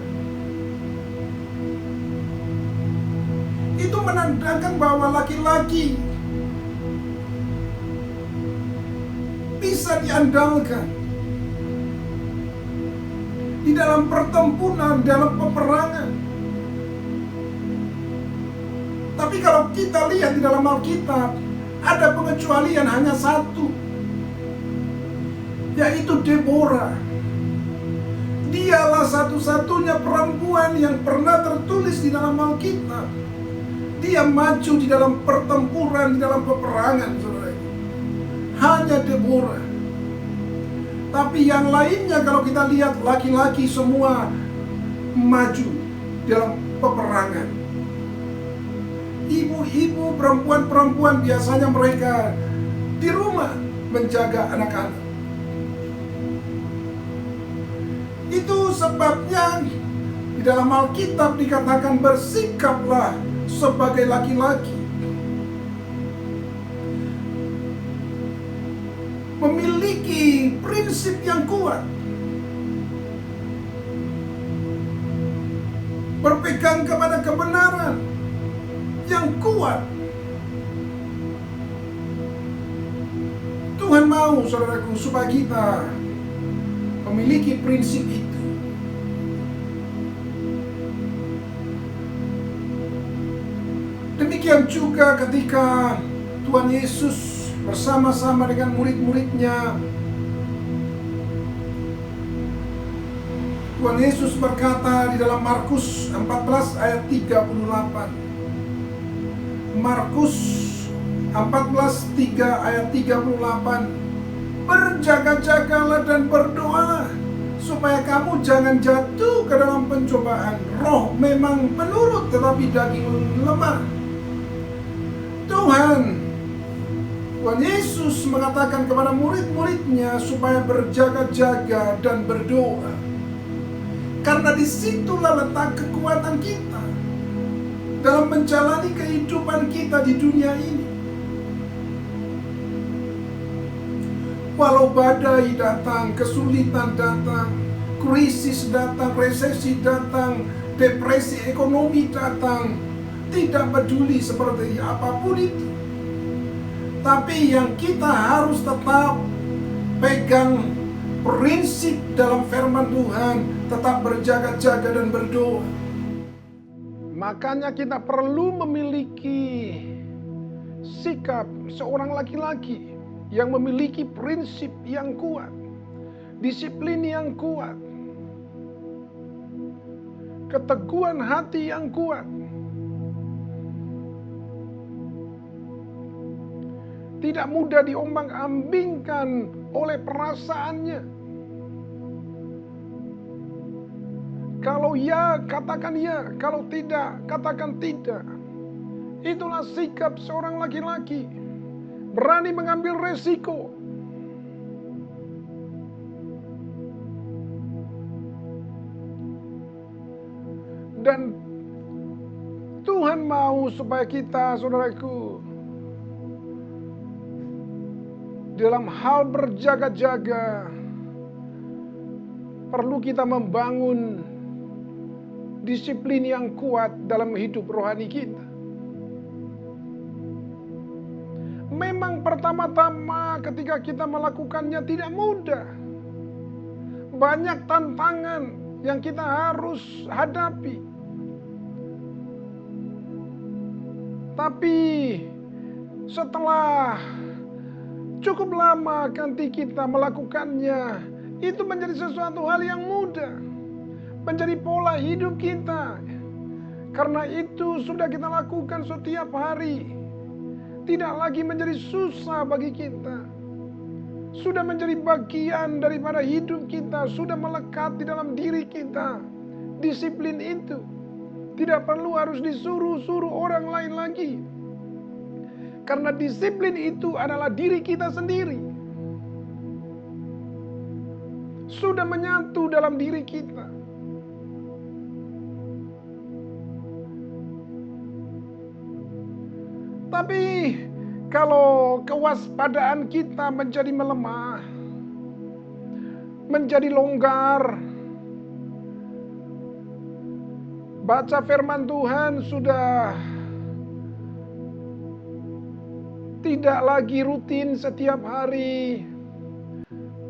Itu menandakan bahwa laki-laki bisa diandalkan di dalam pertempuran, dalam peperangan. Tapi kalau kita lihat di dalam Alkitab, ada pengecualian hanya satu, yaitu Deborah. Dialah satu-satunya perempuan yang pernah tertulis di dalam Alkitab. Dia maju di dalam pertempuran, di dalam peperangan, saudara. Hanya Deborah. Tapi yang lainnya kalau kita lihat, laki-laki semua maju dalam peperangan. Ibu-ibu, perempuan-perempuan biasanya mereka di rumah menjaga anak-anak. Itu sebabnya di dalam Alkitab dikatakan bersikaplah sebagai laki-laki. Memiliki prinsip yang kuat. Berpegang kepada kebenaran yang kuat. Tuhan mau, saudaraku, supaya kita memiliki prinsip itu. Demikian juga ketika Tuhan Yesus bersama-sama dengan murid-muridnya, Tuhan Yesus berkata di dalam Markus 14 ayat 38. Markus 14:3 ayat 38. Berjaga-jagalah dan berdoalah supaya kamu jangan jatuh ke dalam pencobaan. Roh memang menurut, tetapi daging lemah. Tuhan Yesus mengatakan kepada murid-muridnya supaya berjaga-jaga dan berdoa. Karena disitulah letak kekuatan kita dalam menjalani kehidupan kita di dunia ini. Walau badai datang, kesulitan datang, krisis datang, resesi datang, depresi ekonomi datang, tidak peduli seperti apapun itu. Tapi yang kita harus tetap pegang prinsip dalam firman Tuhan, tetap berjaga-jaga dan berdoa. Makanya kita perlu memiliki sikap seorang laki-laki yang memiliki prinsip yang kuat, disiplin yang kuat, keteguhan hati yang kuat. Tidak mudah diombang-ambingkan oleh perasaannya. Kalau ya, katakan ya. Kalau tidak, katakan tidak. Itulah sikap seorang laki-laki. Berani mengambil resiko. Dan Tuhan mau supaya kita, saudaraku, dalam hal berjaga-jaga, perlu kita membangun disiplin yang kuat dalam hidup rohani kita. Memang pertama-tama ketika kita melakukannya tidak mudah. Banyak tantangan yang kita harus hadapi. Tapi setelah cukup lama nanti kita melakukannya, itu menjadi sesuatu hal yang mudah. Menjadi pola hidup kita. Karena itu sudah kita lakukan setiap hari. Tidak lagi menjadi susah bagi kita. Sudah menjadi bagian daripada hidup kita. Sudah melekat di dalam diri kita. Disiplin itu. Tidak perlu harus disuruh-suruh orang lain lagi. Karena disiplin itu adalah diri kita sendiri. Sudah menyatu dalam diri kita. Tapi kalau kewaspadaan kita menjadi melemah, menjadi longgar, baca firman Tuhan sudah tidak lagi rutin setiap hari.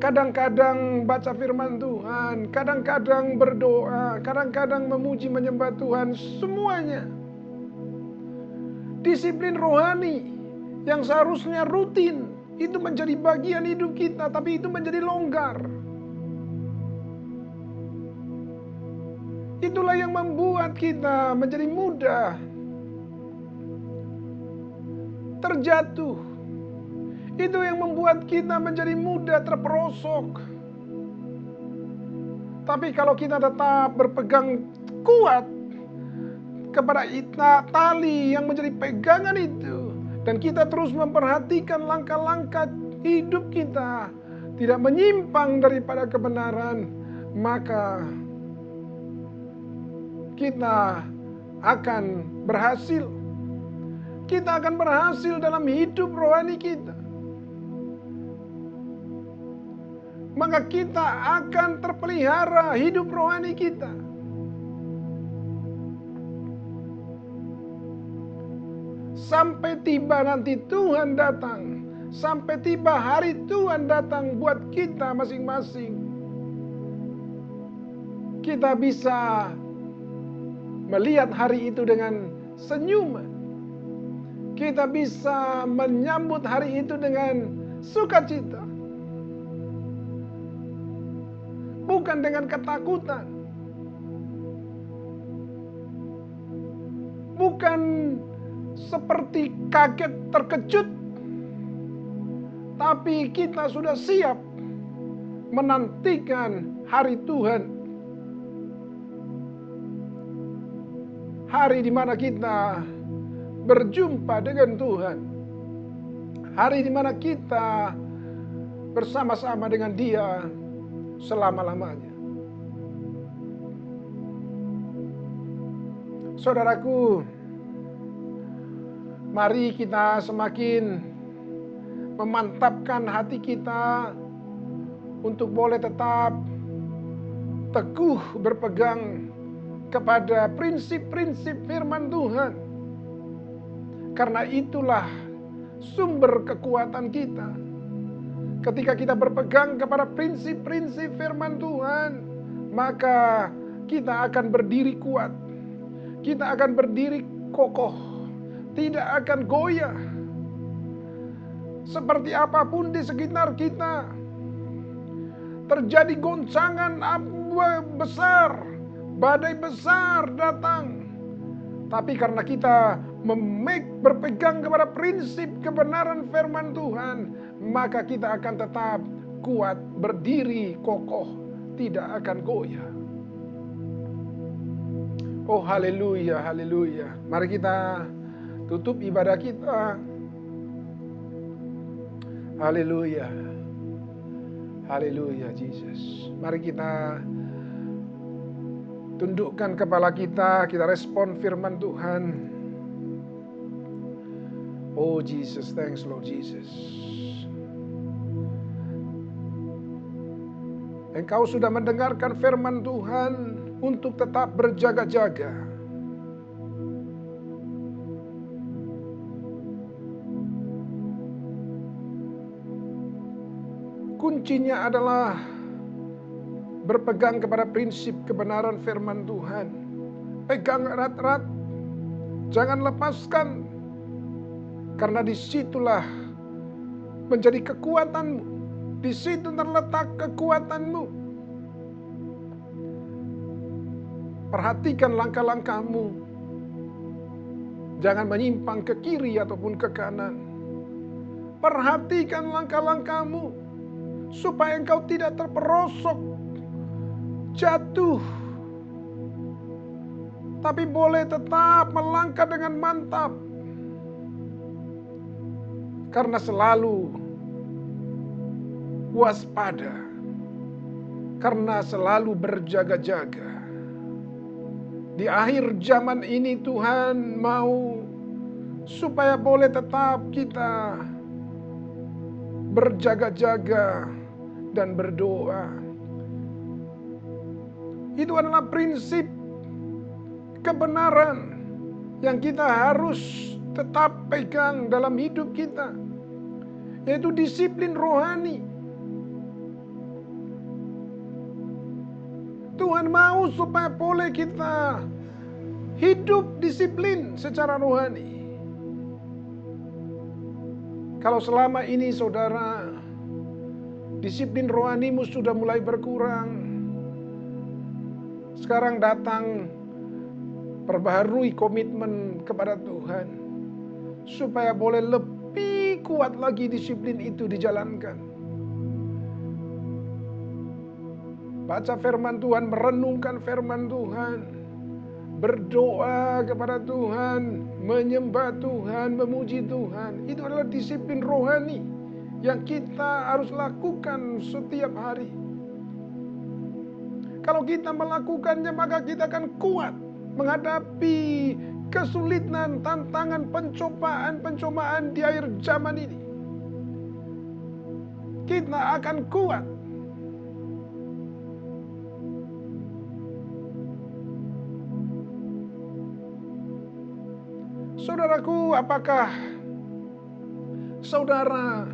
Kadang-kadang baca firman Tuhan, kadang-kadang berdoa, kadang-kadang memuji menyembah Tuhan, semuanya. Disiplin rohani yang seharusnya rutin, itu menjadi bagian hidup kita, tapi itu menjadi longgar. Itulah yang membuat kita menjadi mudah terjatuh. Itu yang membuat kita menjadi mudah terperosok. Tapi kalau kita tetap berpegang kuat kepada tali yang menjadi pegangan itu, dan kita terus memperhatikan langkah-langkah hidup kita tidak menyimpang daripada kebenaran, maka kita akan berhasil. Kita akan berhasil dalam hidup rohani kita. Maka kita akan terpelihara hidup rohani kita. Sampai tiba nanti Tuhan datang. Sampai tiba hari Tuhan datang buat kita masing-masing. Kita bisa melihat hari itu dengan senyuman. Kita bisa menyambut hari itu dengan sukacita. Bukan dengan ketakutan. Bukan seperti kaget terkejut, tapi kita sudah siap menantikan hari Tuhan. Hari di mana kita berjumpa dengan Tuhan. Hari di mana kita bersama-sama dengan Dia selama-lamanya. Saudaraku, mari kita semakin memantapkan hati kita untuk boleh tetap teguh berpegang kepada prinsip-prinsip firman Tuhan. Karena itulah sumber kekuatan kita. Ketika kita berpegang kepada prinsip-prinsip firman Tuhan, maka kita akan berdiri kuat. Kita akan berdiri kokoh, tidak akan goyah. Seperti apapun di sekitar kita, terjadi goncangan besar, badai besar datang. Tapi karena kita berpegang kepada prinsip kebenaran firman Tuhan, maka kita akan tetap kuat, berdiri kokoh, tidak akan goyah. Oh haleluya, haleluya. Mari kita tutup ibadah kita. Haleluya. Haleluya, Jesus. Mari kita tundukkan kepala kita respon firman Tuhan. Oh Jesus, thanks Lord Jesus. Engkau sudah mendengarkan firman Tuhan untuk tetap berjaga-jaga. Kuncinya adalah berpegang kepada prinsip kebenaran firman Tuhan. Pegang erat-erat, jangan lepaskan, karena disitulah menjadi kekuatanmu. Di situ terletak kekuatanmu. Perhatikan langkah-langkahmu. Jangan menyimpang ke kiri ataupun ke kanan. Perhatikan langkah-langkahmu, supaya engkau tidak terperosok, jatuh, tapi boleh tetap melangkah dengan mantap. Karena selalu waspada, karena selalu berjaga-jaga. Di akhir zaman ini Tuhan mau supaya boleh tetap kita berjaga-jaga dan berdoa. Itu adalah prinsip kebenaran yang kita harus tetap pegang dalam hidup kita, yaitu disiplin rohani. Tuhan mau supaya boleh kita hidup disiplin secara rohani. Kalau selama ini saudara, disiplin rohanimu sudah mulai berkurang, sekarang datang perbaharui komitmen kepada Tuhan, supaya boleh lebih kuat lagi disiplin itu dijalankan. Baca firman Tuhan, merenungkan firman Tuhan, berdoa kepada Tuhan, menyembah Tuhan, memuji Tuhan. Itu adalah disiplin rohani yang kita harus lakukan setiap hari. Kalau kita melakukannya, maka kita akan kuat menghadapi kesulitan, tantangan, pencobaan di akhir zaman ini. Kita akan kuat. Saudaraku, apakah saudara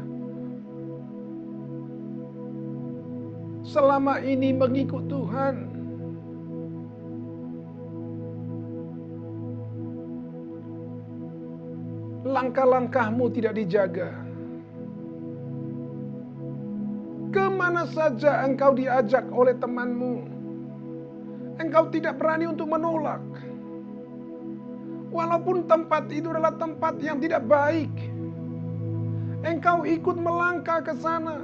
selama ini mengikut Tuhan? Langkah-langkahmu tidak dijaga. Kemana saja engkau diajak oleh temanmu, engkau tidak berani untuk menolak. Walaupun tempat itu adalah tempat yang tidak baik, engkau ikut melangkah ke sana.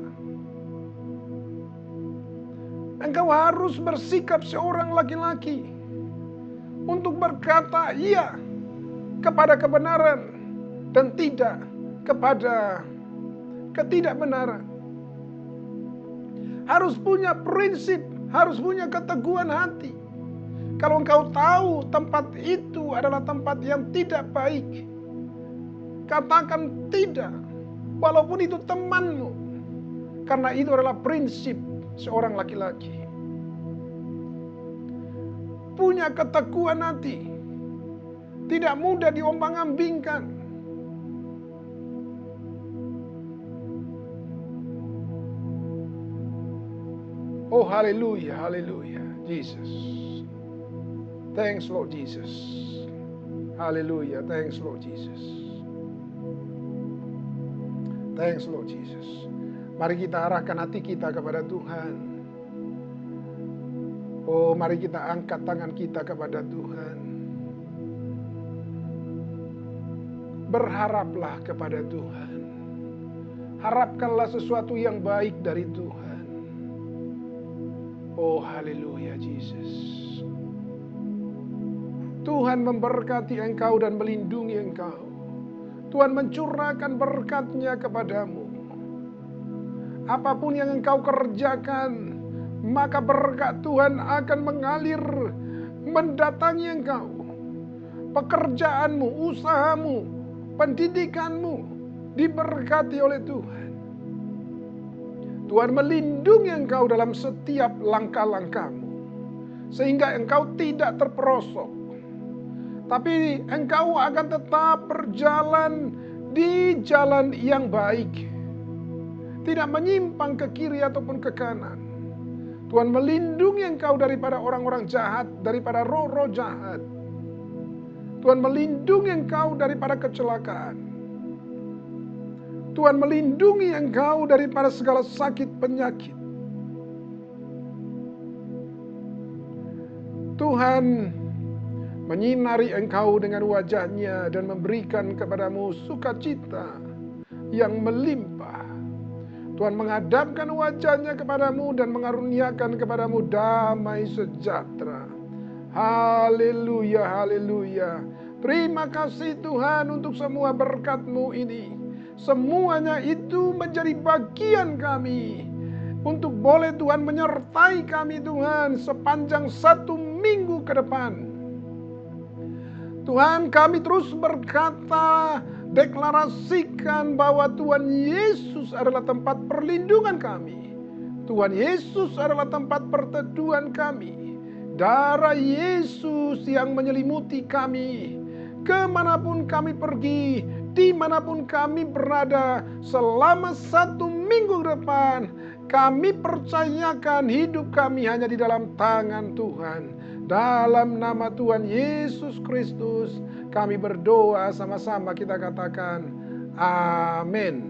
Engkau harus bersikap seorang laki-laki untuk berkata iya kepada kebenaran dan tidak kepada ketidakbenaran. Harus punya prinsip, harus punya keteguhan hati. Kalau engkau tahu tempat itu adalah tempat yang tidak baik, katakan tidak, walaupun itu temanmu. Karena itu adalah prinsip seorang laki-laki. punya ketekuan hati. Tidak mudah diombang-ambingkan. Oh haleluya, haleluya, Jesus. Thanks Lord Jesus. Haleluya, thanks Lord Jesus. Thanks Lord Jesus. Mari kita arahkan hati kita kepada Tuhan. Oh mari kita angkat tangan kita kepada Tuhan. Berharaplah kepada Tuhan. Harapkanlah sesuatu yang baik dari Tuhan. Oh haleluya Jesus. Tuhan memberkati engkau dan melindungi engkau. Tuhan mencurahkan berkat-Nya kepadamu. Apapun yang engkau kerjakan, maka berkat Tuhan akan mengalir mendatangi engkau. Pekerjaanmu, usahamu, pendidikanmu diberkati oleh Tuhan. Tuhan melindungi engkau dalam setiap langkah-langkahmu, sehingga engkau tidak terperosok. Tapi engkau akan tetap berjalan di jalan yang baik. Tidak menyimpang ke kiri ataupun ke kanan. Tuhan melindungi engkau daripada orang-orang jahat, daripada roh-roh jahat. Tuhan melindungi engkau daripada kecelakaan. Tuhan melindungi engkau daripada segala sakit penyakit. Tuhan menyinari engkau dengan wajah-Nya dan memberikan kepadamu sukacita yang melimpah. Tuhan menghadapkan wajah-Nya kepadamu dan mengaruniakan kepadamu damai sejahtera. Haleluya, haleluya. Terima kasih Tuhan untuk semua berkat-Mu ini. Semuanya itu menjadi bagian kami. Untuk boleh Tuhan menyertai kami Tuhan sepanjang 1 minggu ke depan. Tuhan, kami terus berkata, deklarasikan bahwa Tuhan Yesus adalah tempat perlindungan kami. Tuhan Yesus adalah tempat perteduhan kami. Darah Yesus yang menyelimuti kami. Kemanapun kami pergi, dimanapun kami berada, selama 1 minggu ke depan, kami percayakan hidup kami hanya di dalam tangan Tuhan. Dalam nama Tuhan Yesus Kristus, kami berdoa sama-sama, kita katakan amin.